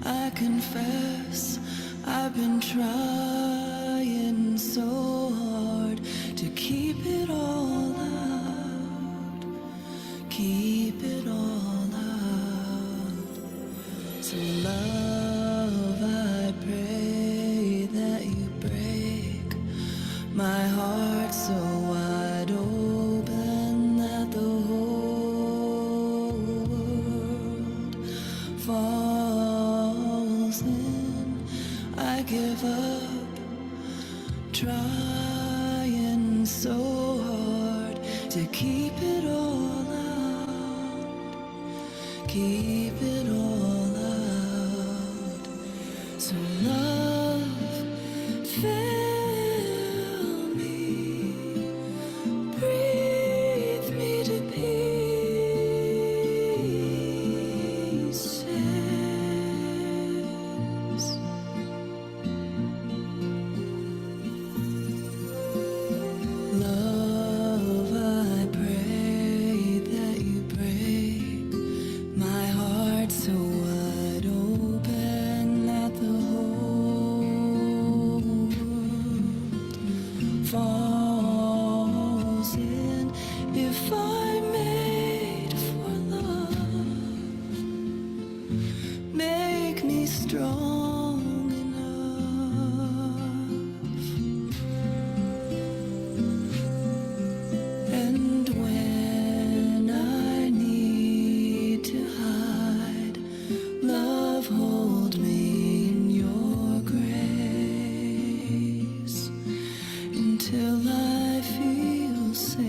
I confess I've been trying so hard to keep it all out, keep it all out. So love, I pray that you break my heart so wide open that the whole world falls in. I give up trying so hard to keep it all out, keep it all out. So love, fill me, breathe me to pieces. Love, I pray that you break my heart so wide open that the whole world falls in. If I'm made for love, make me strong enough. And when I need to hide, love, hold me in your grace until I feel safe.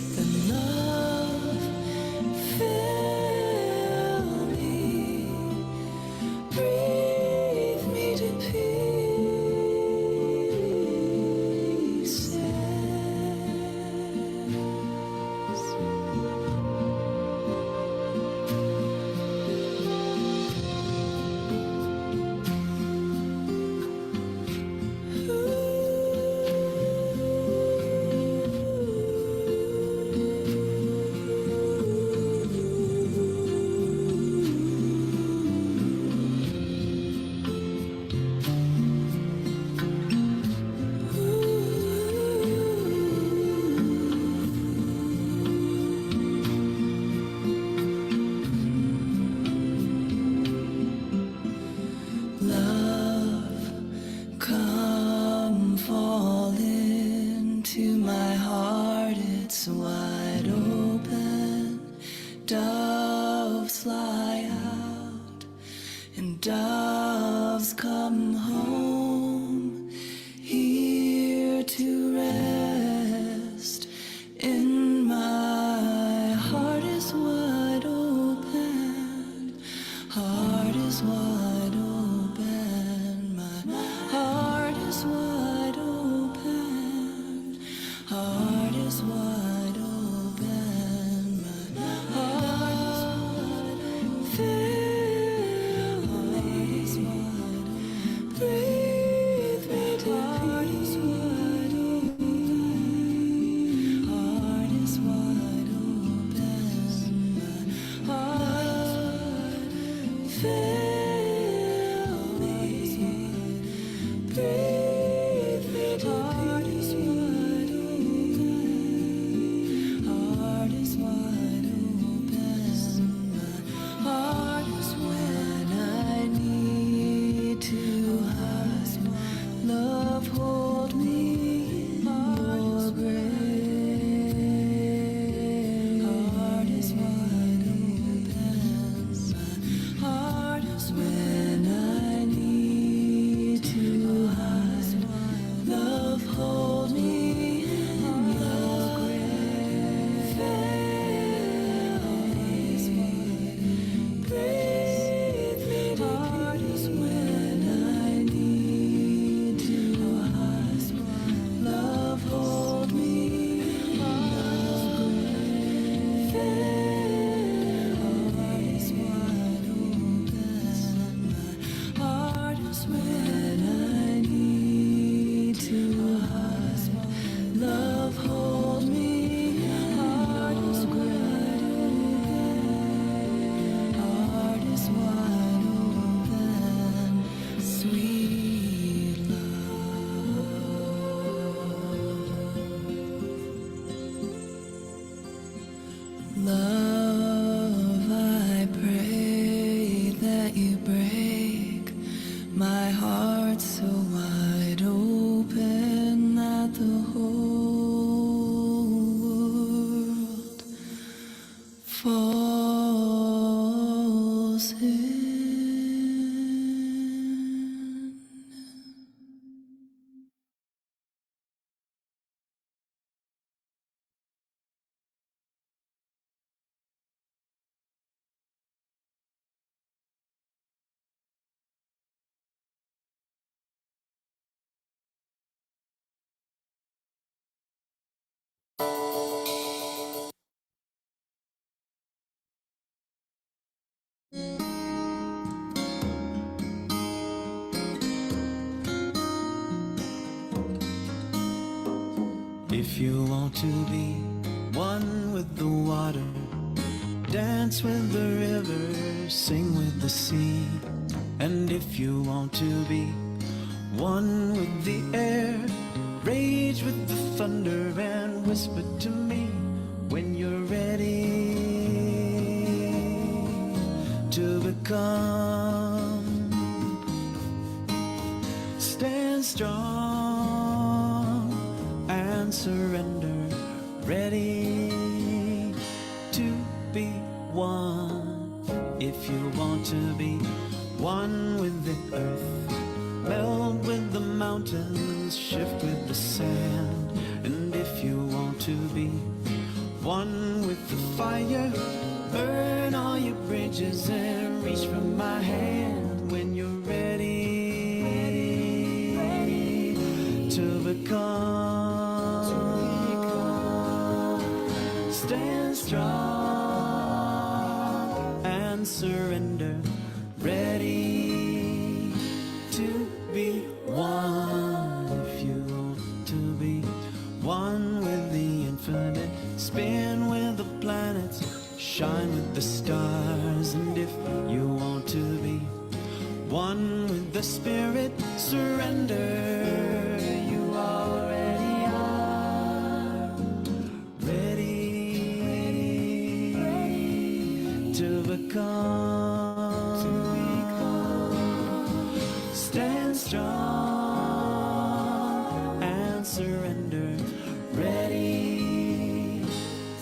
Then love, fill me, breathe me to pieces. Love, come fall into my heart, it's wide open. Doves fly out and doves come home, here to rest. In my heart is wide open, heart is wide open, my heart is wide open, heart is wide open, my heart is wide open, fill me, breathe me to peace. Heart is wide open, my heart, fill If you want to be one with the water, dance with the river, sing with the sea. And if you want to be one with the air, rage with the thunder and whisper to me when you're ready to become. Stand strong and surrender, ready to be one. If you want to be one with the earth, melt with the mountains, shift with the sand. And if you want to be one with the fire, burn all your bridges and reach for my hand when you're ready to become. Stand strong and surrender, ready to be one. If you want to be one with the infinite, spin with the planets, shine with the stars. And if you want to be one with the spirit, surrender. You already are ready to become. Stand strong and surrender, ready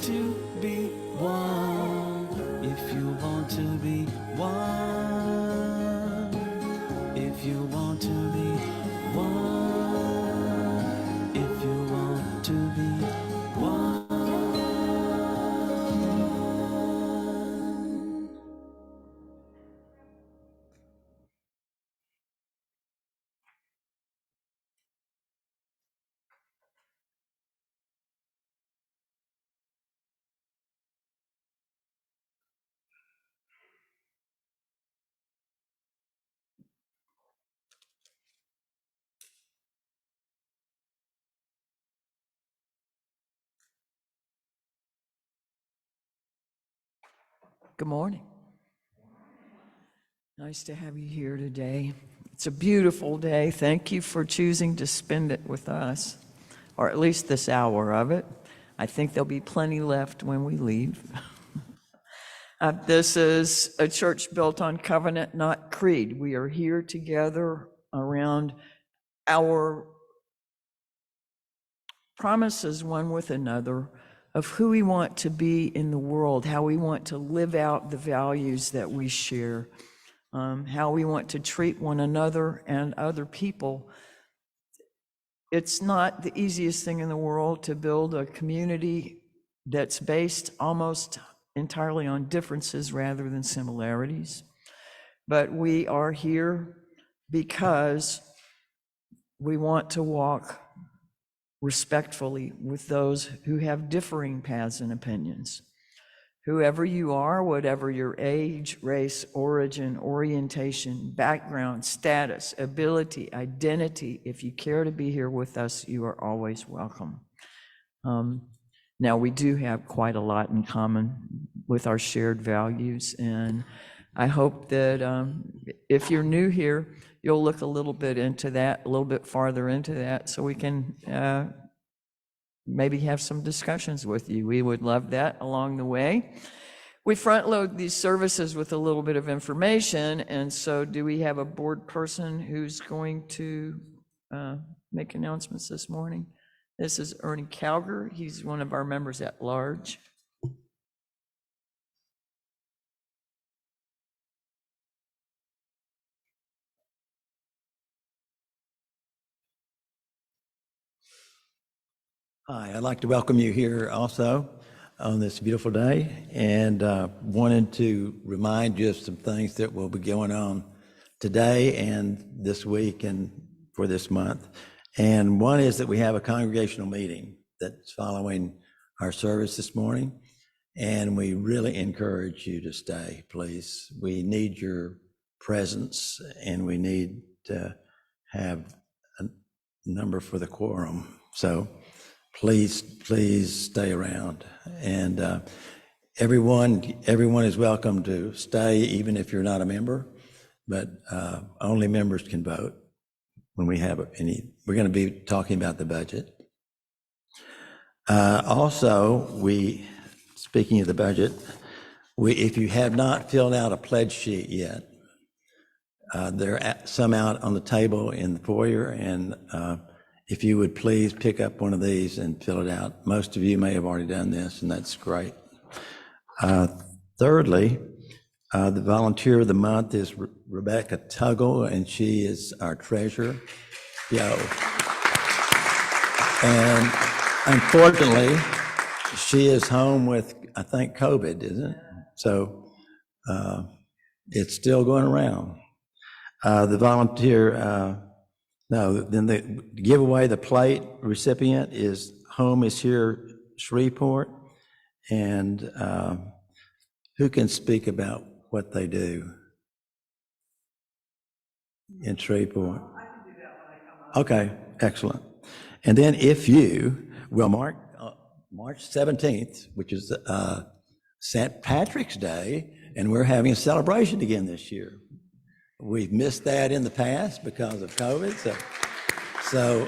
to be one. If you want to be one, if you want to be one, if you want to be one. Good morning. Nice to have you here today. It's a beautiful day. Thank you for choosing to spend it with us, or at least this hour of it. I think there'll be plenty left when we leave. This is a church built on covenant, not creed. We are here together around our promises one with another of who we want to be in the world, how we want to live out the values that we share, how we want to treat one another and other people. It's not the easiest thing in the world to build a community that's based almost entirely on differences rather than similarities. But we are here because we want to walk respectfully with those who have differing paths and opinions. Whoever you are, whatever your age, race, origin, orientation, background, status, ability, identity, if you care to be here with us, you are always welcome. Now, we do have quite a lot in common with our shared values, and I hope that if you're new here, you'll look a little bit into that, a little bit farther into that, so we can maybe have some discussions with you. We would love that along the way. We front load these services with a little bit of information, and so do we have a board person who's going to make announcements this morning? This is Ernie Calger. He's one of our members at large. Hi, I'd like to welcome you here also on this beautiful day, and wanted to remind you of some things that will be going on today and this week and for this month. And one is that we have a congregational meeting that's following our service this morning, and we really encourage you to stay, please. We need your presence, and we need to have a number for the quorum. So please stay around. And everyone is welcome to stay, even if you're not a member, but only members can vote when we have any. We're going to be talking about the budget. Also, speaking of the budget, if you have not filled out a pledge sheet yet, there are some out on the table in the foyer, and if you would please pick up one of these and fill it out. Most of you may have already done this, and that's great. Thirdly, the volunteer of the month is Rebecca Tuggle, and she is our treasurer. Yo. And unfortunately, she is home with, I think, COVID, isn't it? So it's still going around. The volunteer, then the giveaway, the plate recipient is Home is Here Shreveport. And who can speak about what they do in Shreveport? I can do that when I come up. Okay, excellent. And then if you will mark March 17th, which is St. Patrick's Day, and we're having a celebration again this year. We've missed that in the past because of COVID. So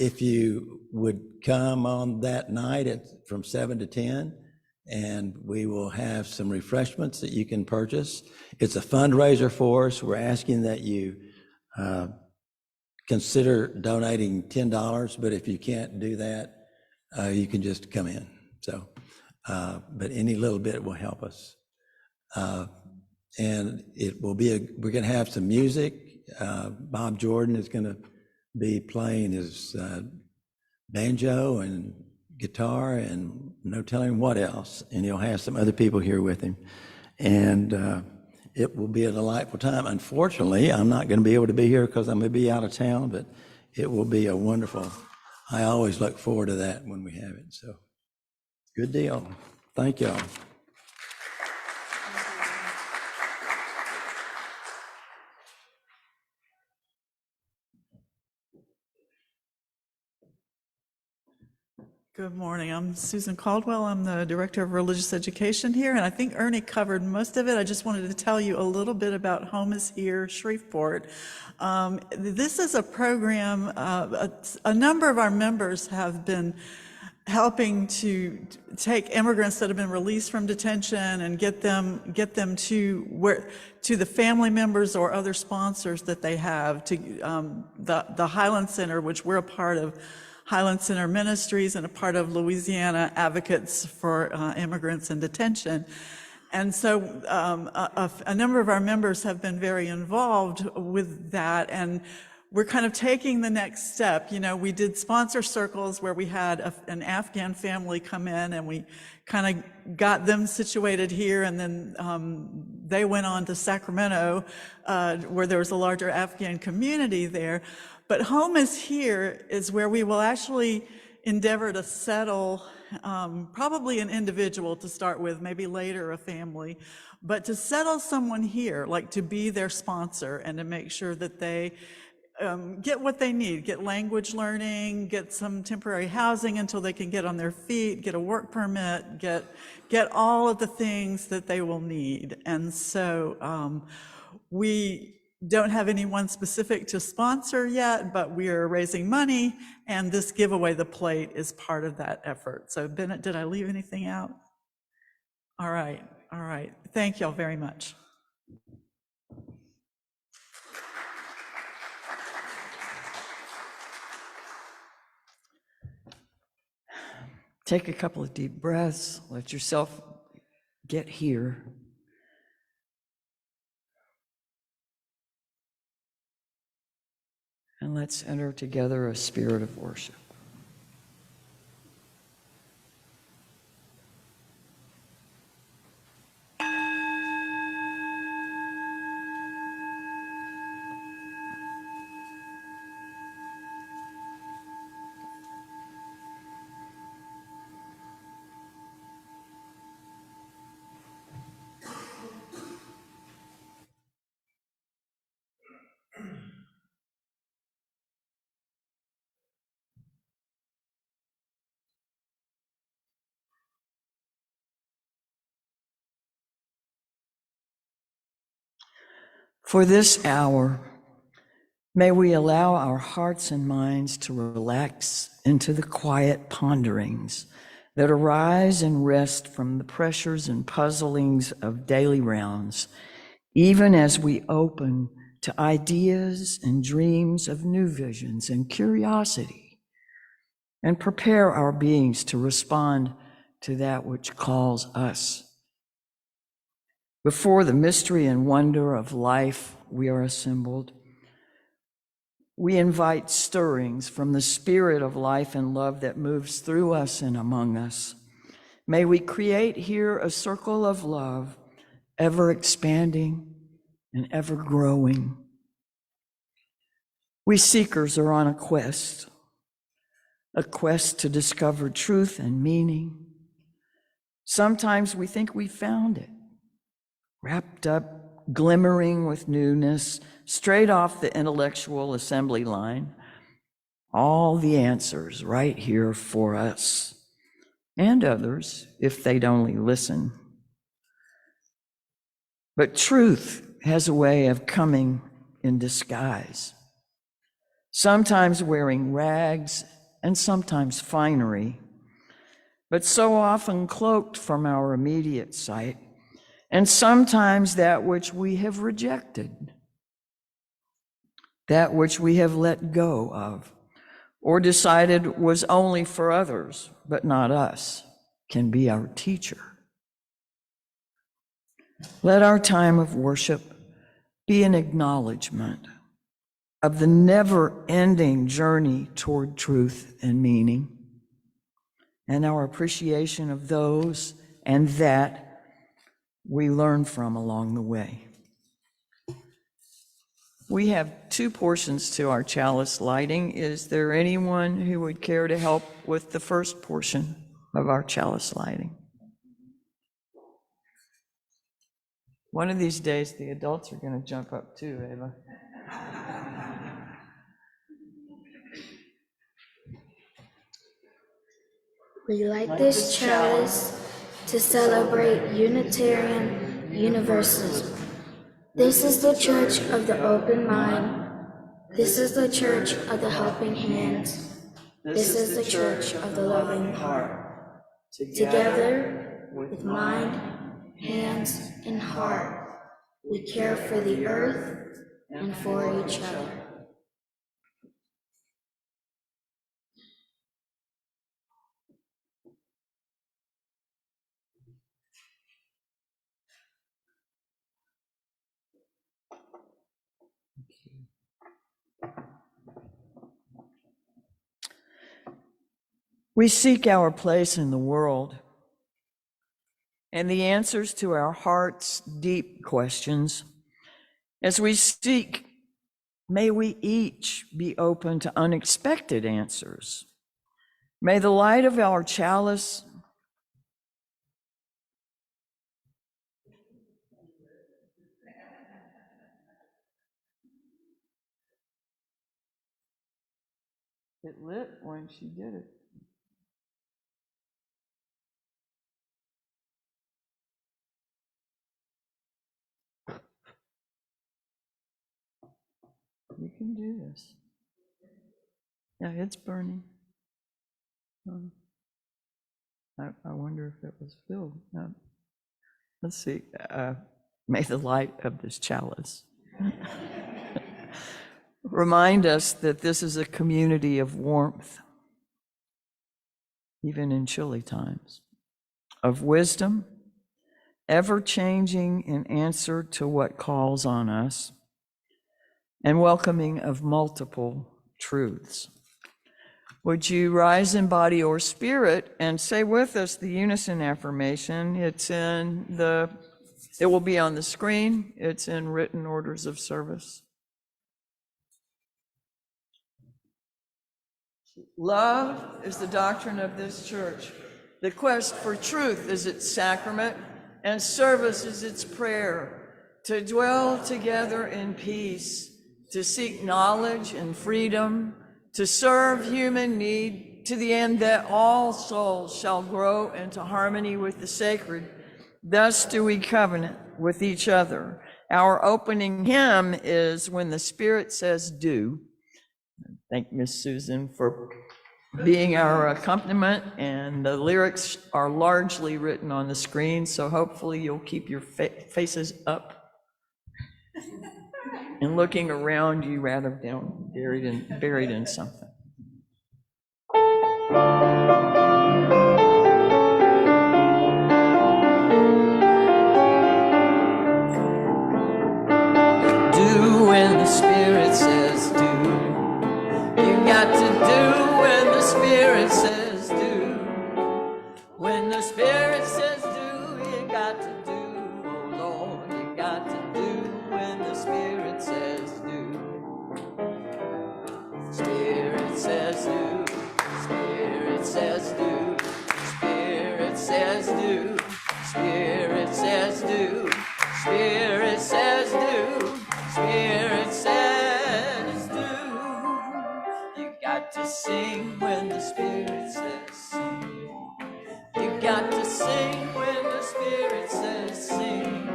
if you would come on that night from 7 to 10, and we will have some refreshments that you can purchase. It's a fundraiser for us. We're asking that you consider donating $10, but if you can't do that, you can just come in. So, but any little bit will help us. And it will be we're going to have some music. Bob Jordan is going to be playing his banjo and guitar and no telling what else. And he'll have some other people here with him. And it will be a delightful time. Unfortunately, I'm not going to be able to be here because I'm going to be out of town, but it will be a wonderful, I always look forward to that when we have it. So good deal. Thank y'all. Good morning. I'm Susan Caldwell. I'm the Director of Religious Education here, and I think Ernie covered most of it. I just wanted to tell you a little bit about Home is Here Shreveport. This is a program, a number of our members have been helping to take immigrants that have been released from detention and get them to the family members or other sponsors that they have, to the Highland Center, which we're a part of, Highland Center Ministries, and a part of Louisiana Advocates for Immigrants in Detention. And so a number of our members have been very involved with that, and we're kind of taking the next step. You know, we did sponsor circles where we had an Afghan family come in, and we kind of got them situated here, and then they went on to Sacramento, where there was a larger Afghan community there. But Home is Here is where we will actually endeavor to settle probably an individual to start with, maybe later a family, but to settle someone here, like to be their sponsor and to make sure that they get what they need, get language learning, get some temporary housing until they can get on their feet, get a work permit, get all of the things that they will need. And so we don't have anyone specific to sponsor yet, but we are raising money, and this giveaway, the plate, is part of that effort. So Bennett, did I leave anything out? All right. Thank y'all very much. Take a couple of deep breaths, let yourself get here. And let's enter together a spirit of worship. For this hour, may we allow our hearts and minds to relax into the quiet ponderings that arise and rest from the pressures and puzzlings of daily rounds, even as we open to ideas and dreams of new visions and curiosity, and prepare our beings to respond to that which calls us. Before the mystery and wonder of life we are assembled, we invite stirrings from the spirit of life and love that moves through us and among us. May we create here a circle of love, ever expanding and ever growing. We seekers are on a quest to discover truth and meaning. Sometimes we think we found it, wrapped up, glimmering with newness, straight off the intellectual assembly line. All the answers right here for us and others, if they'd only listen. But truth has a way of coming in disguise, sometimes wearing rags and sometimes finery, but so often cloaked from our immediate sight, and sometimes that which we have rejected, that which we have let go of, or decided was only for others, but not us, can be our teacher. Let our time of worship be an acknowledgement of the never-ending journey toward truth and meaning, and our appreciation of those and that we learn from along the way. We have two portions to our chalice lighting. Is there anyone who would care to help with the first portion of our chalice lighting? One of these days, the adults are going to jump up too, Ava. We light this chalice to celebrate Unitarian Universalism. This is the church of the open mind. This is the church of the helping hands. This is the church of the loving heart. Together, with mind, hands, and heart, we care for the earth and for each other. We seek our place in the world and the answers to our heart's deep questions. As we seek, may we each be open to unexpected answers. May the light of our chalice it lit when she did it. You can do this. Yeah, it's burning. I wonder if it was filled. Let's see. May the light of this chalice remind us that this is a community of warmth, even in chilly times, of wisdom, ever changing in answer to what calls on us, and welcoming of multiple truths. Would you rise in body or spirit and say with us the unison affirmation? It will be on the screen. It's in written orders of service. Love is the doctrine of this church. The quest for truth is its sacrament, and service is its prayer. To dwell together in peace, to seek knowledge and freedom, to serve human need, to the end that all souls shall grow into harmony with the sacred. Thus do we covenant with each other Our opening hymn is When the Spirit Says Do. Thank Miss Susan for being our accompaniment, and the lyrics are largely written on the screen, so hopefully you'll keep your faces up and looking around you rather than buried in something. Do when the Spirit says do. You got to do when the Spirit says do. When the Spirit says do, you got to do. Oh Lord, you got to do when the Spirit says do. Spirit says do. Spirit says do. Spirit says do. Spirit says do. Spirit says do. Spirit says do. You got to sing when the Spirit says sing. You got to sing when the Spirit says sing.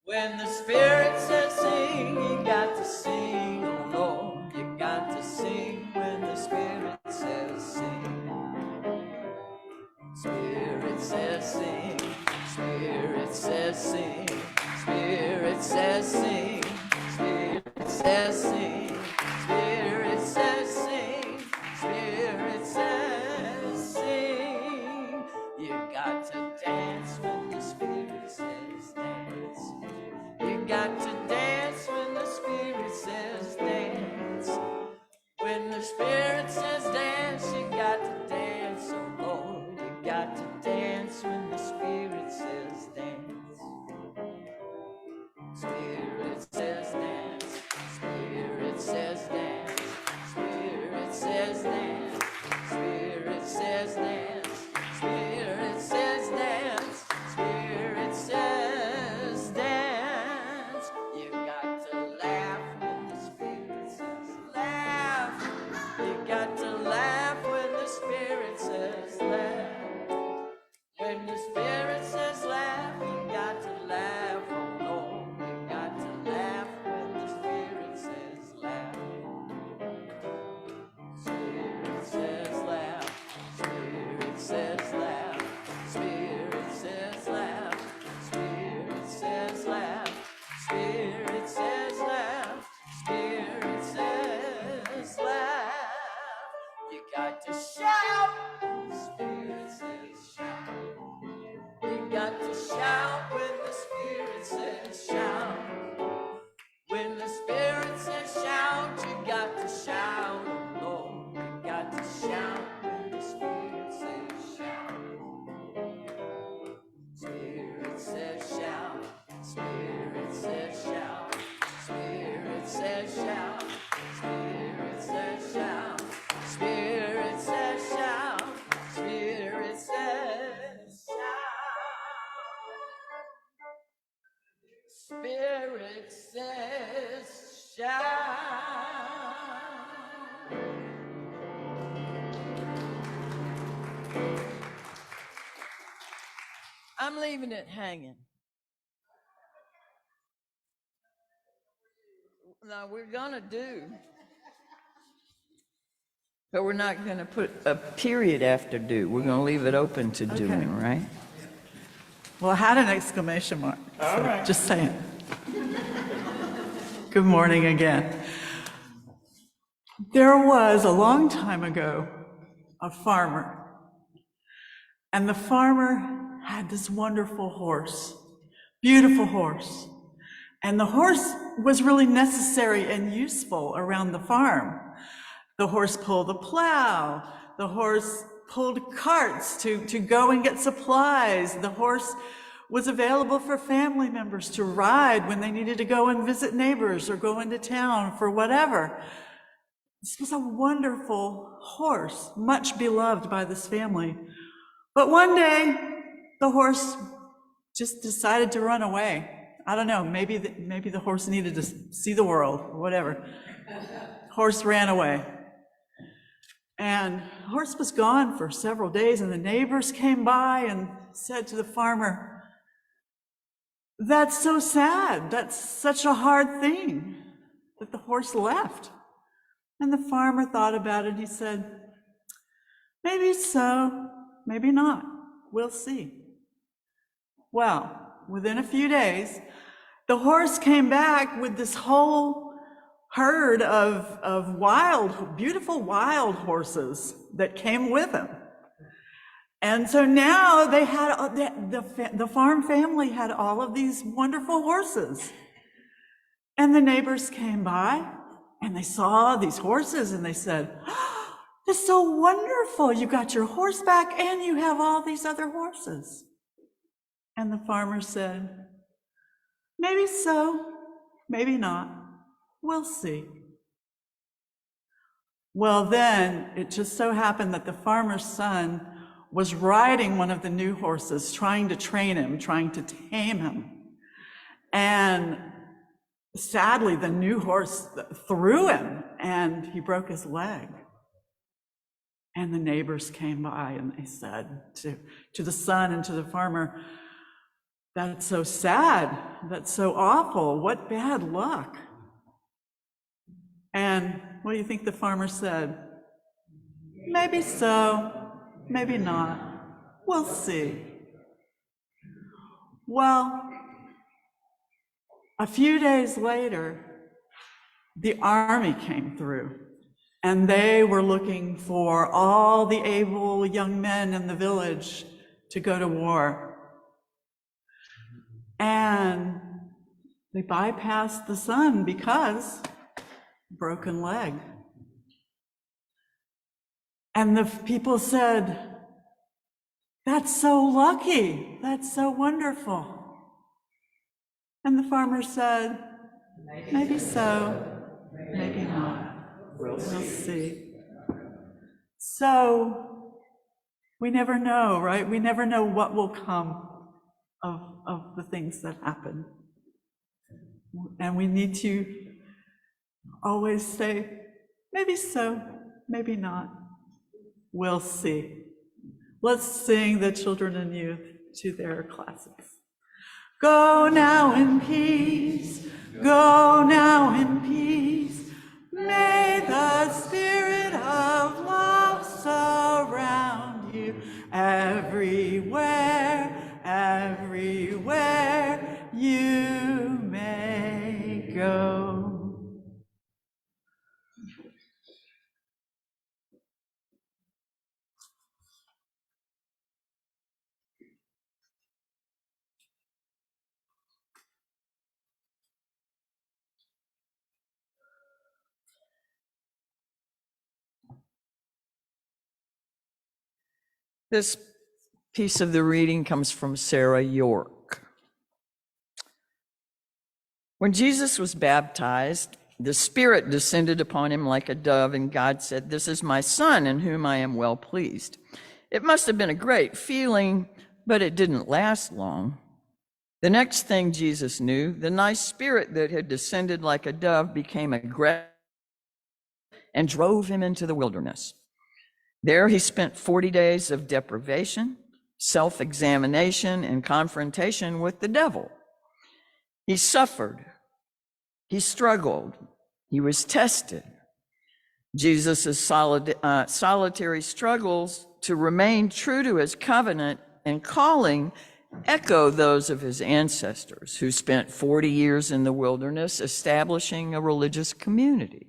When the Spirit says sing, you got to sing. Oh Lord, you got to sing when the Spirit says sing. Spirit says sing. Spirit says sing. Spirit says sing. Spirit says sing. Spirit says sing. Spirit says sing. You got to dance when the Spirit says dance. You got to dance when the Spirit says dance. When the Spirit says dance, you got to dance. Oh Lord, you got to dance when the Spirit says dance. Spirit says dance. Spirit says dance. Spirit says dance. Spirit says dance. Spirit says dance. Spirit says dance. You got to laugh when the Spirit says laugh. You got to laugh when the Spirit says laugh. When the Spirit says laugh, you got to laugh. Oh Lord, you got to laugh when the Spirit says laugh. Spirit says laugh. Spirit says laugh. Spirit says laugh. Spirit says laugh. Spirit says laugh. Spirit says laugh. You got to shout. Spirit says shout. You got to shout when the Spirit says shout. When the Spirit says shout, you got to shout. Oh Lord, you got to shout when the Spirit says shout. Spirit says shout. Spirit says shout. Spirit says shout. Spirit says shout. Spirit says shout. Spirit says shout. Spirit says shout. I'm leaving it hanging. No, we're gonna do, but we're not gonna put a period after do. We're gonna leave it open to doing, right? Well, I had an exclamation mark. All right. Just saying. Good morning again. There was a long time ago a farmer, and the farmer had this wonderful horse, beautiful horse. And the horse was really necessary and useful around the farm. The horse pulled the plow. The horse pulled carts to go and get supplies. The horse was available for family members to ride when they needed to go and visit neighbors or go into town for whatever. This was a wonderful horse, much beloved by this family. But one day, the horse just decided to run away. I don't know, maybe the horse needed to see the world, or whatever. Horse ran away. And the horse was gone for several days, and the neighbors came by and said to the farmer, That's so sad. That's such a hard thing that the horse left. And the farmer thought about it. He said, maybe so, maybe not. We'll see. Well, within a few days, the horse came back with this whole herd of wild, beautiful wild horses that came with him. And so now they had, the farm family had all of these wonderful horses. And the neighbors came by and they saw these horses and they said, oh, this is so wonderful. You got your horse back and you have all these other horses. And the farmer said, maybe so, maybe not. We'll see. Well, then it just so happened that the farmer's son was riding one of the new horses, trying to train him, trying to tame him. And sadly, the new horse threw him and he broke his leg. And the neighbors came by and they said to the son and to the farmer, that's so sad, that's so awful, what bad luck. And what do you think the farmer said? Maybe so, maybe not. We'll see. Well, a few days later, the army came through, and they were looking for all the able young men in the village to go to war. And they bypassed the son because broken leg. And the people said, that's so lucky, that's so wonderful. And the farmer said, maybe so, maybe not. We'll see. So we never know, right? We never know what will come of the things that happen. And we need to always say, maybe so, maybe not. We'll see. Let's sing the children and youth to their classics. Go now in peace, go now in peace. May the spirit of love surround you everywhere, everywhere you may go. This piece of the reading comes from Sarah York. When Jesus was baptized, the Spirit descended upon him like a dove, and God said, "This is my Son, in whom I am well pleased." It must have been a great feeling, but it didn't last long. The next thing Jesus knew, the nice spirit that had descended like a dove became aggressive and drove him into the wilderness. There he spent 40 days of deprivation, self-examination, and confrontation with the devil. He suffered, he struggled, he was tested. Jesus' solitary struggles to remain true to his covenant and calling echo those of his ancestors who spent 40 years in the wilderness establishing a religious community.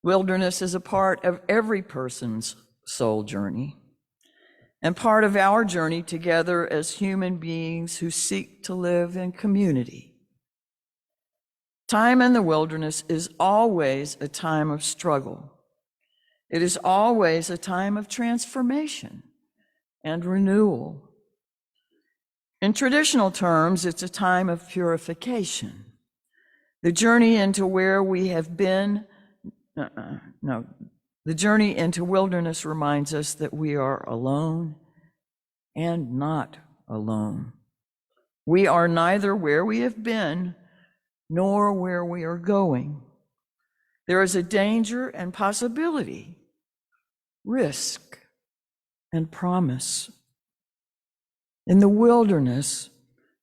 Wilderness is a part of every person's soul journey and part of our journey together as human beings who seek to live in community. Time in the wilderness is always a time of struggle. It is always a time of transformation and renewal. In traditional terms, it's a time of purification. The journey into where we have been The journey into wilderness reminds us that we are alone and not alone. We are neither where we have been nor where we are going. There is a danger and possibility, risk and promise. In the wilderness,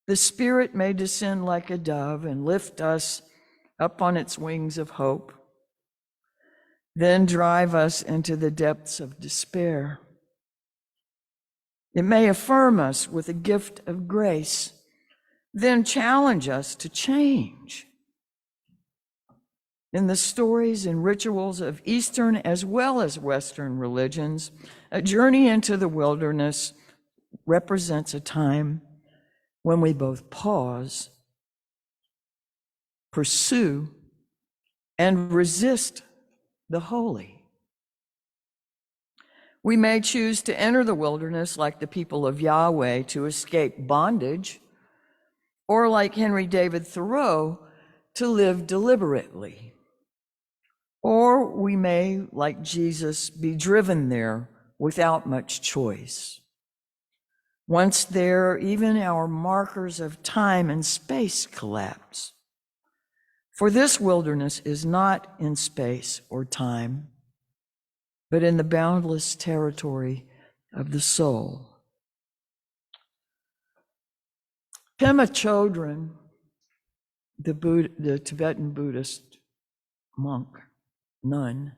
the Spirit may descend like a dove and lift us up on its wings of hope, then drive us into the depths of despair. It may affirm us with a gift of grace, then challenge us to change. In the stories and rituals of Eastern as well as Western religions, a journey into the wilderness represents a time when we both pause, pursue, and resist the holy. We may choose to enter the wilderness like the people of Yahweh to escape bondage, or like Henry David Thoreau, to live deliberately. Or we may, like Jesus, be driven there without much choice. Once there, even our markers of time and space collapse. For this wilderness is not in space or time, but in the boundless territory of the soul. Pema Chodron, the Tibetan Buddhist monk, nun,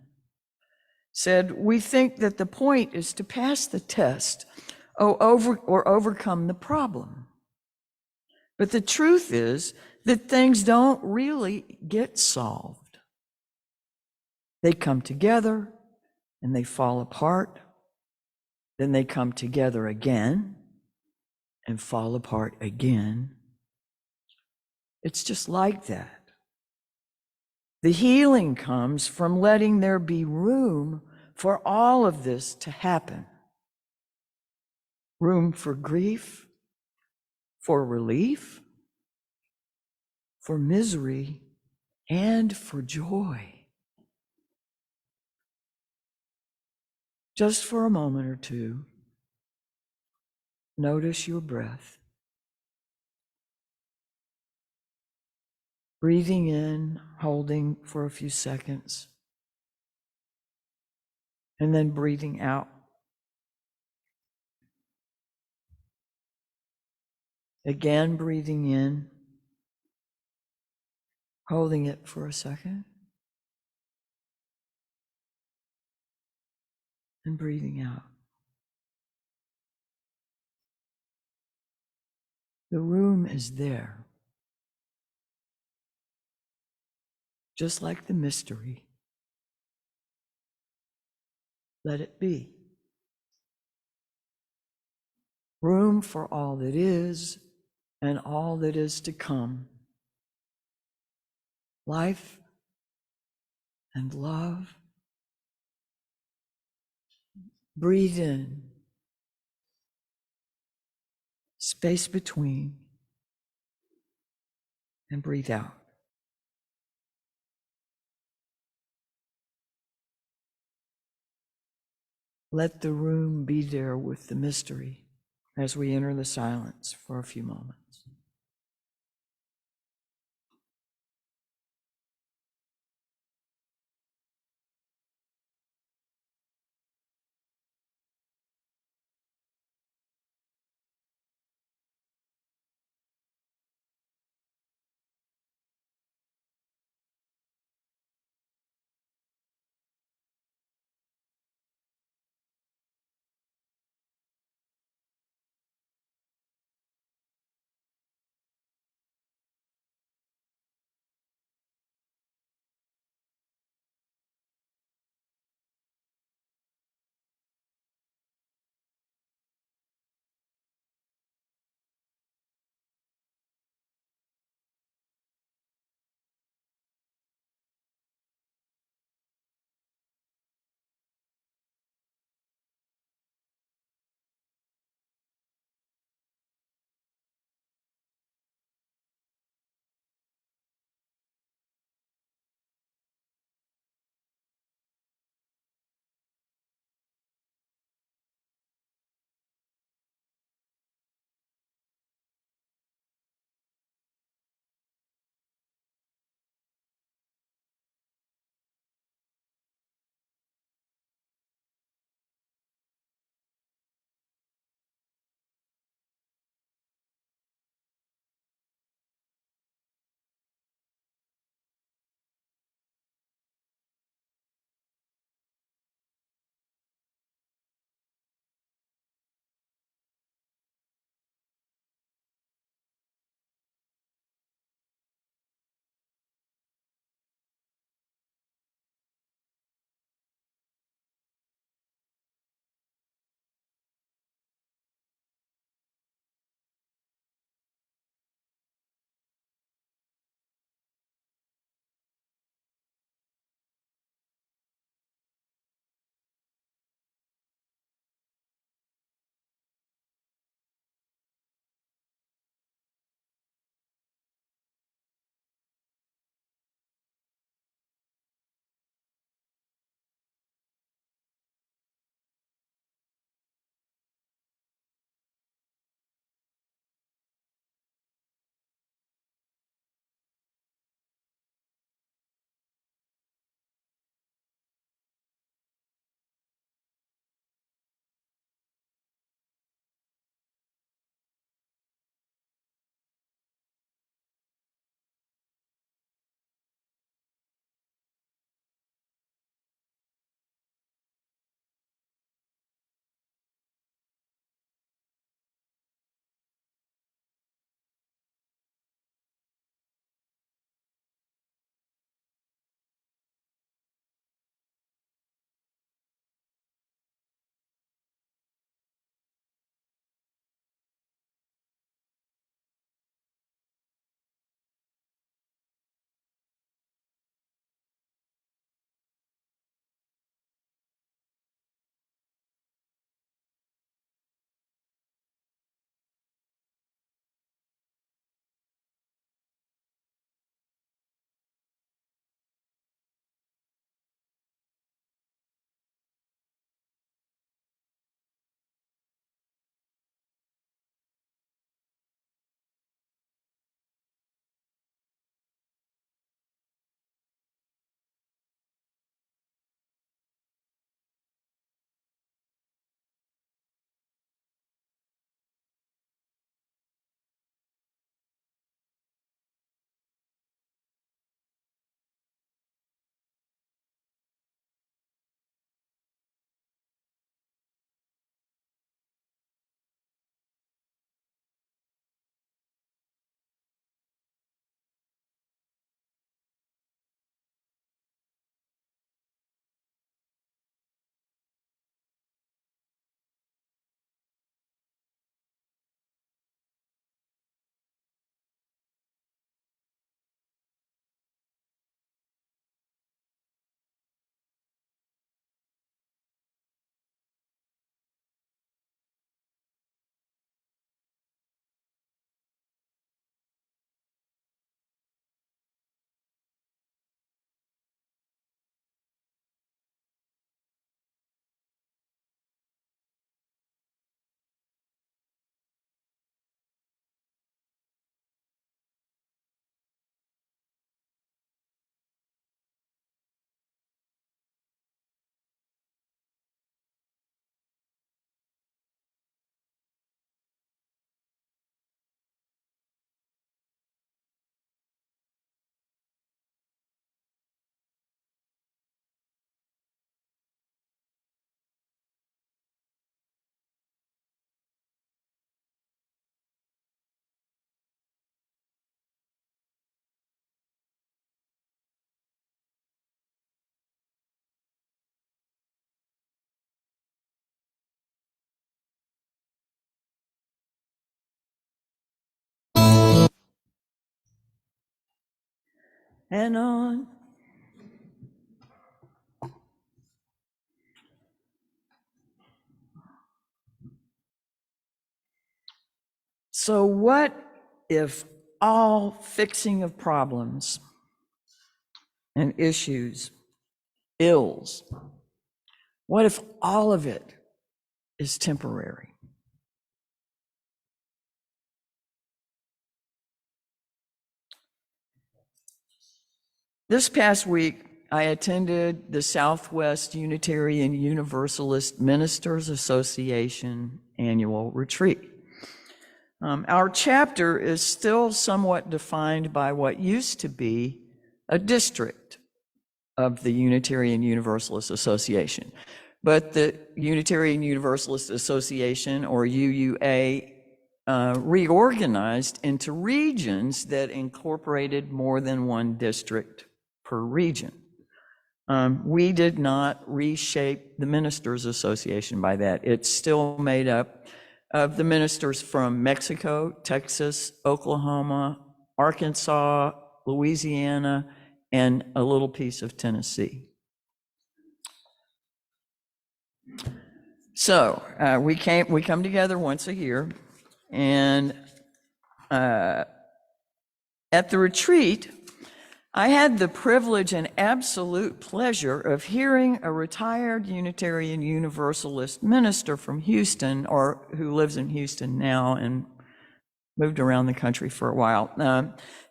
said, "We think that the point is to pass the test or overcome the problem. But the truth is that things don't really get solved. They come together and they fall apart. Then they come together again and fall apart again. It's just like that. The healing comes from letting there be room for all of this to happen. Room for grief, for relief, for misery, and for joy. Just for a moment or two, notice your breath. Breathing in, holding for a few seconds, and then breathing out. Again, breathing in, holding it for a second, and breathing out. The room is there, just like the mystery. Let it be. Room for all that is and all that is to come. Life and love. Breathe in. Space between. And breathe out. Let the room be there with the mystery as we enter the silence for a few moments. and on. So what if all fixing of problems and issues, ills, what if all of it is temporary? This past week, I attended the Southwest Unitarian Universalist Ministers Association annual retreat. Our chapter is still somewhat defined by what used to be a district of the Unitarian Universalist Association. But the Unitarian Universalist Association, or UUA, reorganized into regions that incorporated more than one district per region. We did not reshape the Ministers Association by that. It's still made up of the ministers from Mexico, Texas, Oklahoma, Arkansas, Louisiana, and a little piece of Tennessee. So we come together once a year, and at the retreat, I had the privilege and absolute pleasure of hearing a retired Unitarian Universalist minister from Houston, or who lives in Houston now and moved around the country for a while,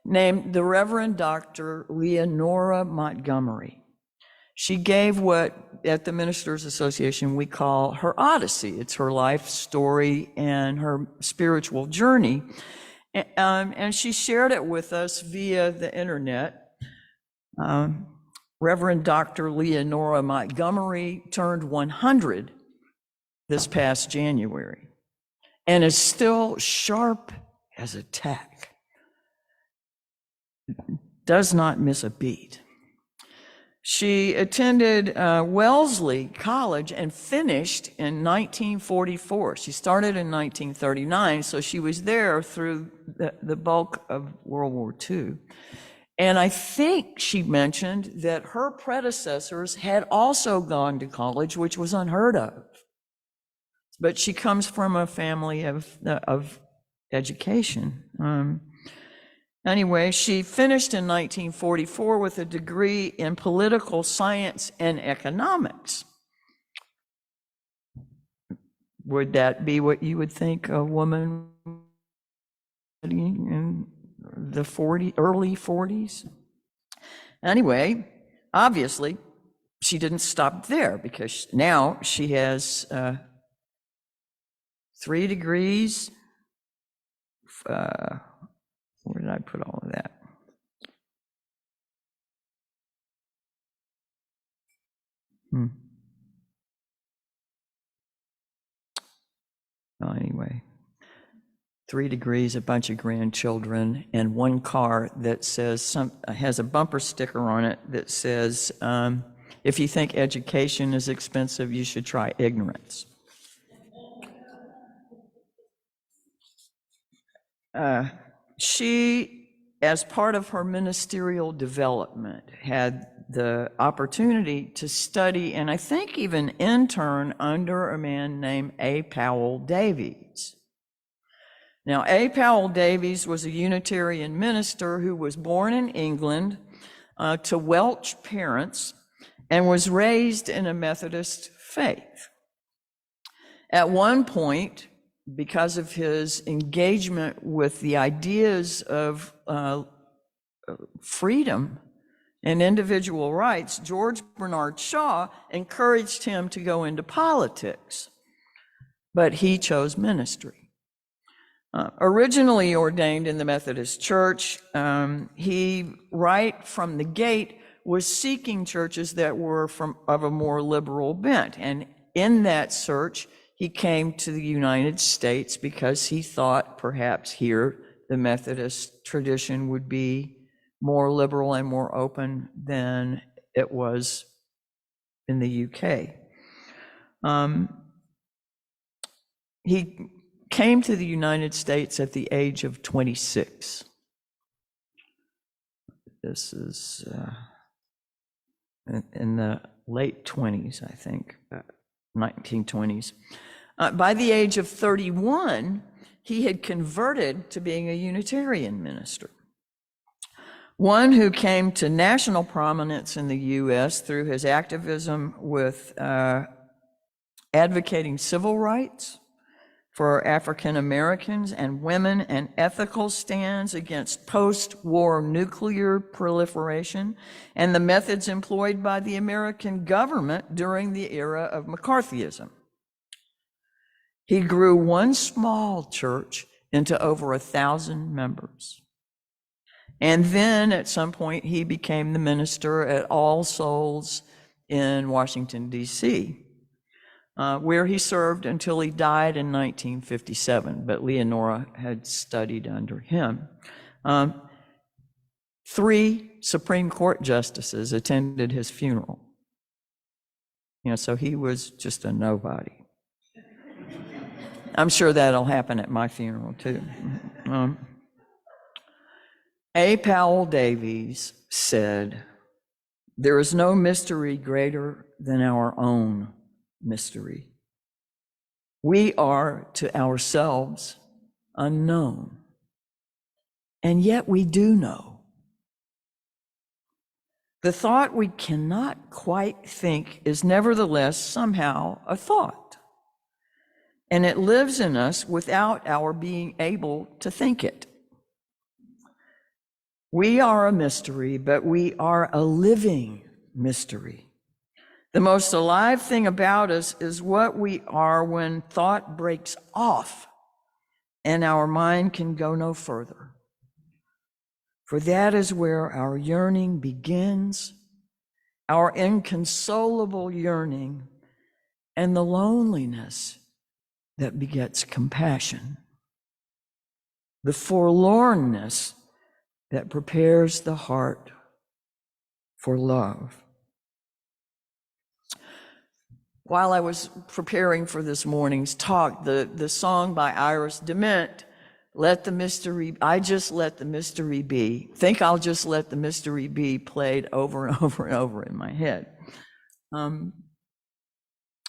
named the Reverend Dr. Leonora Montgomery. She gave what at the Ministers Association we call her odyssey. It's her life story and her spiritual journey. And she shared it with us via the internet. Reverend Dr. Leonora Montgomery turned 100 this past January and is still sharp as a tack. Does not miss a beat. She attended Wellesley College and finished in 1944. She started in 1939, so she was there through the bulk of World War II. And I think she mentioned that her predecessors had also gone to college, which was unheard of. But she comes from a family of education. Anyway, she finished in 1944 with a degree in political science and economics. Would that be what you would think a woman in the early 40s? Anyway, obviously, she didn't stop there, because now she has 3 degrees. Where did I put all of that? Well, anyway, 3 degrees, a bunch of grandchildren, and 1 car that says has a bumper sticker on it that says, if you think education is expensive, you should try ignorance. She, as part of her ministerial development, had the opportunity to study and I think even intern under a man named A. Powell Davies. Now, A. Powell Davies was a Unitarian minister who was born in England to Welsh parents and was raised in a Methodist faith. At one point, because of his engagement with the ideas of freedom and individual rights, George Bernard Shaw encouraged him to go into politics, but he chose ministry. Originally ordained in the Methodist Church, he, right from the gate, was seeking churches that were of a more liberal bent, and in that search, he came to the United States because he thought perhaps here the Methodist tradition would be more liberal and more open than it was in the UK. He came to the United States at the age of 26. This is in the late 20s, I think, 1920s. By the age of 31, he had converted to being a Unitarian minister, one who came to national prominence in the U.S. through his activism with advocating civil rights for African Americans and women, and ethical stands against post-war nuclear proliferation and the methods employed by the American government during the era of McCarthyism. He grew one small church into over 1,000 members. And then at some point, he became the minister at All Souls in Washington, D.C., where he served until he died in 1957, but Leonora had studied under him. 3 Supreme Court justices attended his funeral. So he was just a nobody. I'm sure that'll happen at my funeral too. A. Powell Davies said, "There is no mystery greater than our own mystery. We are to ourselves unknown, and yet we do know. The thought we cannot quite think is nevertheless somehow a thought, and it lives in us without our being able to think it. We are a mystery, but we are a living mystery. The most alive thing about us is what we are when thought breaks off and our mind can go no further. For that is where our yearning begins, our inconsolable yearning, and the loneliness that begets compassion, the forlornness that prepares the heart for love." While I was preparing for this morning's talk, the song by Iris DeMent, I just let the mystery be. Think I'll just let the mystery be, played over and over and over in my head.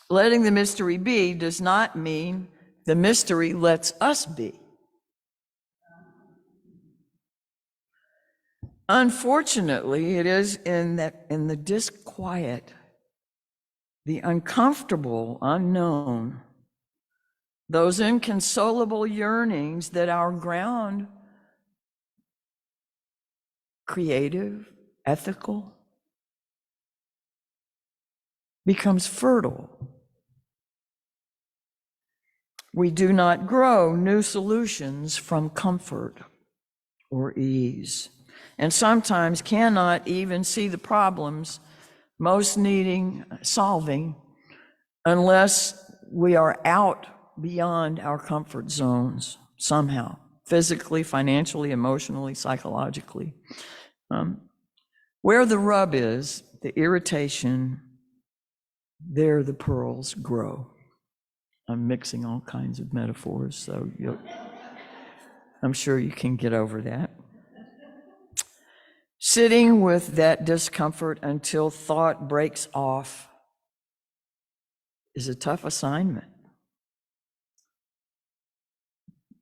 Letting the mystery be does not mean the mystery lets us be. Unfortunately, it is in the disquiet, the uncomfortable unknown, those inconsolable yearnings that our ground, creative, ethical, becomes fertile. We do not grow new solutions from comfort or ease, and sometimes cannot even see the problems most needing solving unless we are out beyond our comfort zones somehow, physically, financially, emotionally, psychologically. Where the rub is, the irritation, there the pearls grow. I'm mixing all kinds of metaphors, so I'm sure you can get over that. Sitting with that discomfort until thought breaks off is a tough assignment.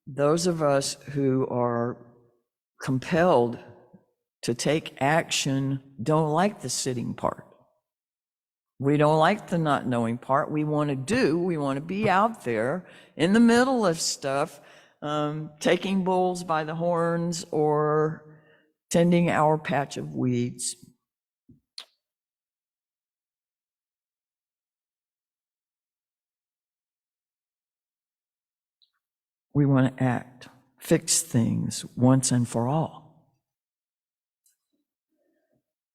Those of us who are compelled to take action don't like the sitting part. We don't like the not knowing part. We want to be out there in the middle of stuff, taking bulls by the horns or tending our patch of weeds. We want to act, fix things once and for all.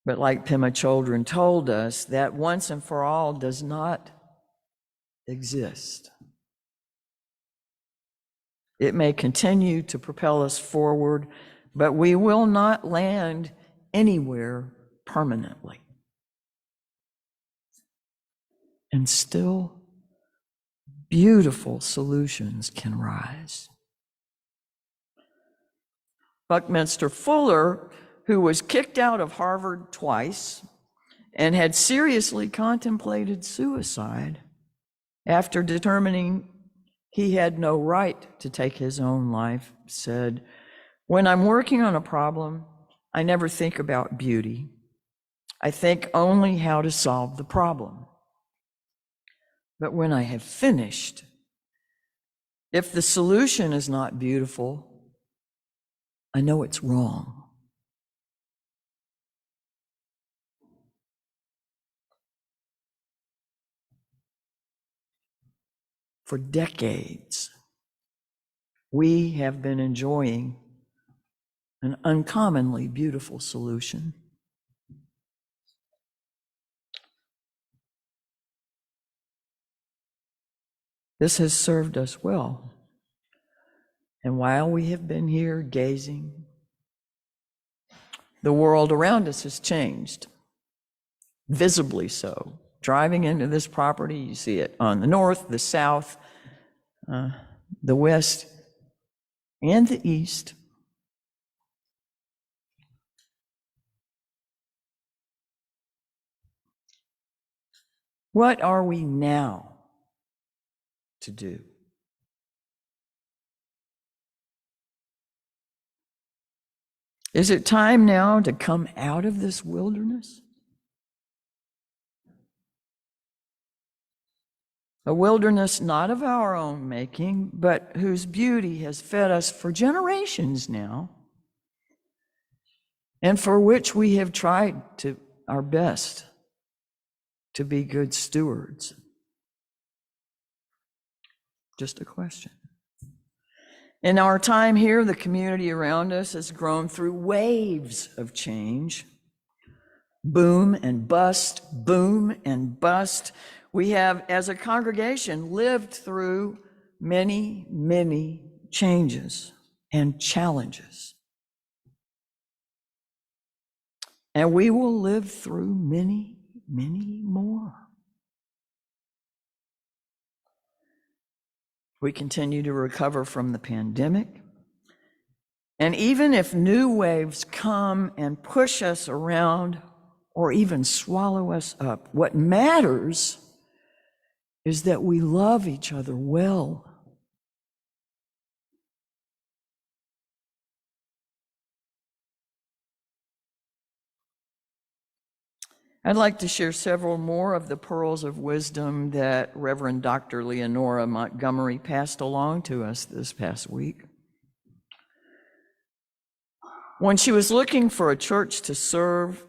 But like Pema Chodron told us, that once and for all does not exist. It may continue to propel us forward, but we will not land anywhere permanently. And still, beautiful solutions can rise. Buckminster Fuller who was kicked out of Harvard twice and had seriously contemplated suicide after determining he had no right to take his own life, said, "When I'm working on a problem, I never think about beauty. I think only how to solve the problem. But when I have finished, if the solution is not beautiful, I know it's wrong." For decades, we have been enjoying an uncommonly beautiful solution. This has served us well. And while we have been here gazing, the world around us has changed, visibly so. Driving into this property, you see it on the north, the south, the west, and the east. What are we now to do? Is it time now to come out of this wilderness? A wilderness not of our own making, but whose beauty has fed us for generations now, and for which we have tried our best to be good stewards. Just a question. In our time here, the community around us has grown through waves of change. Boom and bust, boom and bust. We have, as a congregation, lived through many, many changes and challenges. And we will live through many, many more. We continue to recover from the pandemic. And even if new waves come and push us around or even swallow us up, what matters is that we love each other well. I'd like to share several more of the pearls of wisdom that Reverend Dr. Leonora Montgomery passed along to us this past week. When she was looking for a church to serve,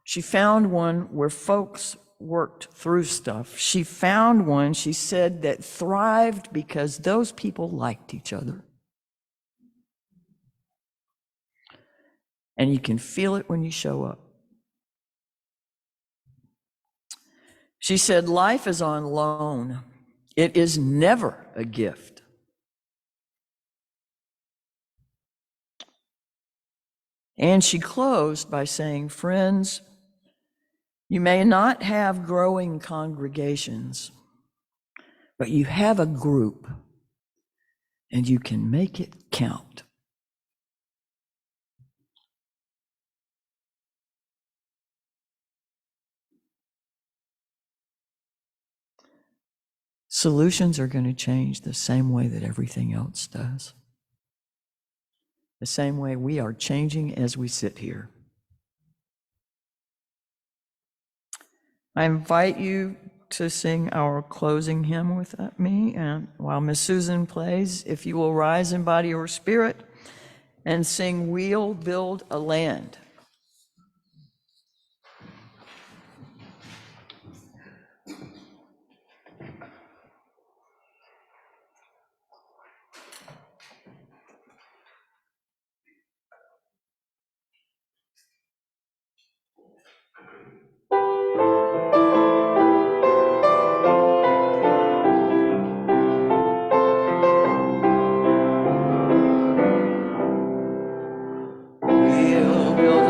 she found one where folks worked through stuff. She found one, she said, that thrived because those people liked each other. And you can feel it when you show up. She said, life is on loan. It is never a gift. And she closed by saying, friends, you may not have growing congregations, but you have a group, and you can make it count. Solutions are going to change the same way that everything else does. The same way we are changing as we sit here. I invite you to sing our closing hymn with me, and while Miss Susan plays, if you will rise in body or spirit and sing We'll Build a Land. We'll build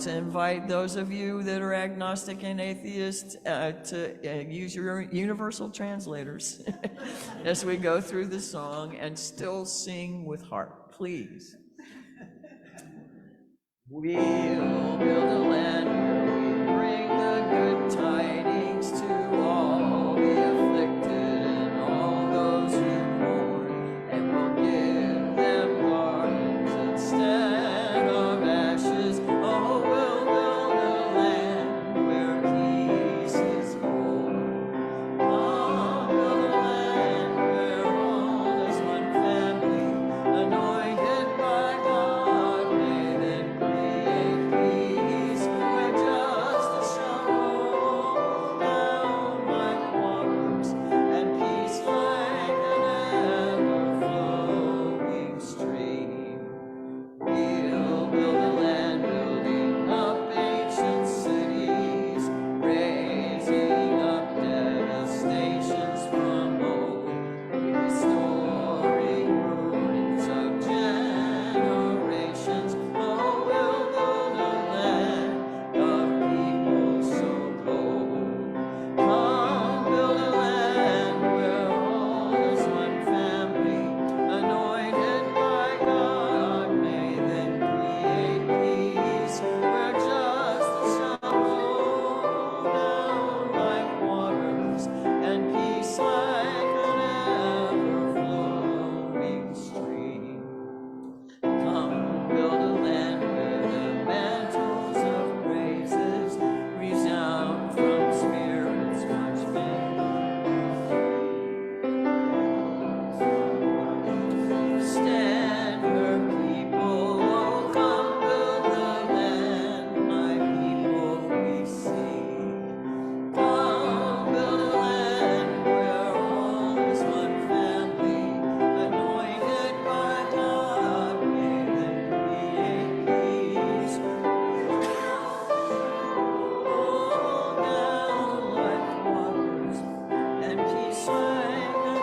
to invite those of you that are agnostic and atheist to use your universal translators as we go through the song and still sing with heart, please. We'll build a land where we bring the good tidings to all the afflicted and all those who mourn, and we'll give them gardens instead of ashes. Oh, we'll build a land where peace is born. Oh, build a land where all is one family, anointed by God, may then create peace where justice shall roll down like waters, and peace like an ever-flowing stream. We'll build a land, building up ancient cities, raising up devastations from old, restoring ruins of generations. Oh, we'll build a land of people so bold. Come, build a land where all is one family, anointed by God, may then create peace where justice shall roll down like waters, and peace like an ever-flowing stream. Come, build a land where the mantles of praises resound from spirits much made. Stand where people, oh, come build the land, my people we sing. Come build a land where all is one family, anointed by God, may then create peace. Roll down like waters, and peace like an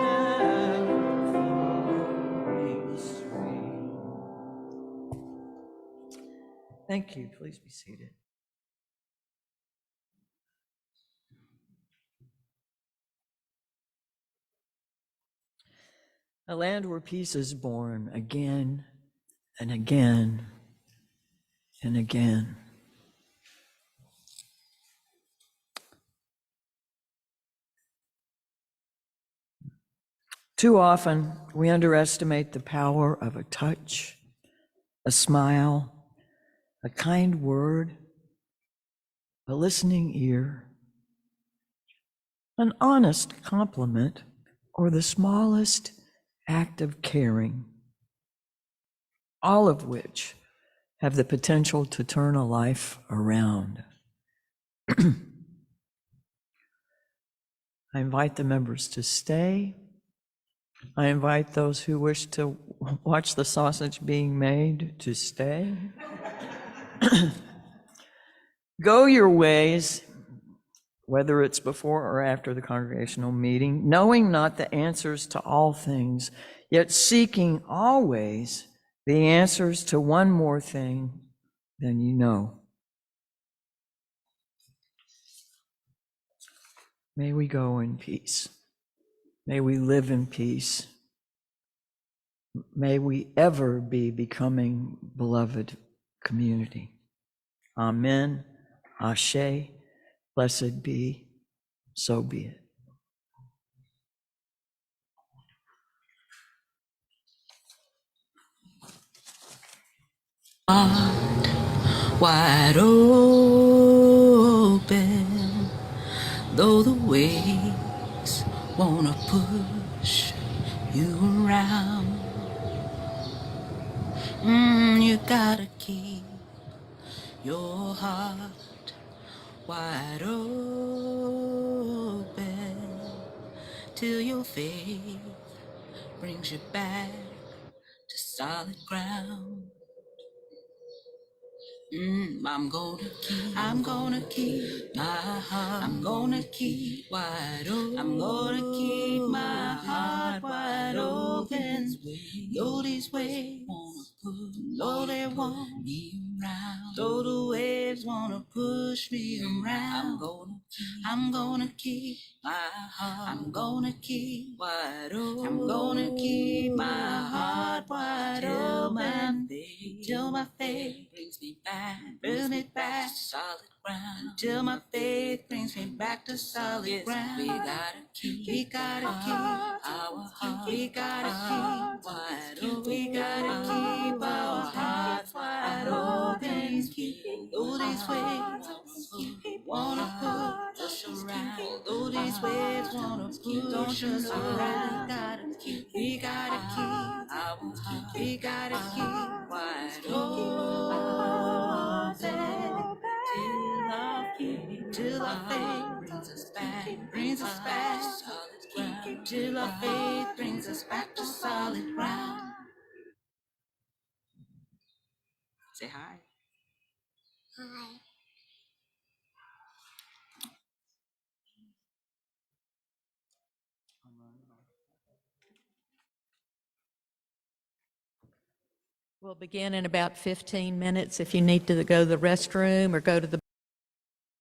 ever-flowing stream. Thank you. Please be seated. A land where peace is born again and again and again. Too often, we underestimate the power of a touch, a smile, a kind word, a listening ear, an honest compliment, or the smallest act of caring, all of which have the potential to turn a life around. I invite the members to stay. I invite those who wish to watch the sausage being made to stay. Go your ways, whether it's before or after the congregational meeting, knowing not the answers to all things, yet seeking always the answers to one more thing than you know. May we go in peace. May we live in peace. May we ever be becoming beloved community. Amen. Ashe. Blessed be. So be it. Wide open, though the waves wanna push you around. You gotta keep your heart wide open till your faith brings you back to solid ground. I'm gonna keep my heart. I'm gonna keep wide open. I'm gonna keep my heart wide open. Though these waves wanna pull, no, they won't. around. Though the waves wanna push me around, I'm gonna keep my heart. I'm gonna keep wide open. I'm gonna keep my heart wide open till my faith brings me back to solid ground. Till my faith brings me back to solid ground. We gotta keep our heart. We gotta keep wide open. We gotta keep our hearts wide open. All these waves wanna push around. All these waves wanna push us around. We gotta keep our heart. We gotta keep wide open till our faith brings us back to solid ground. Till our faith brings us back to solid ground. Say hi. Hi. We'll begin in about 15 minutes. If you need to go to the restroom or go to the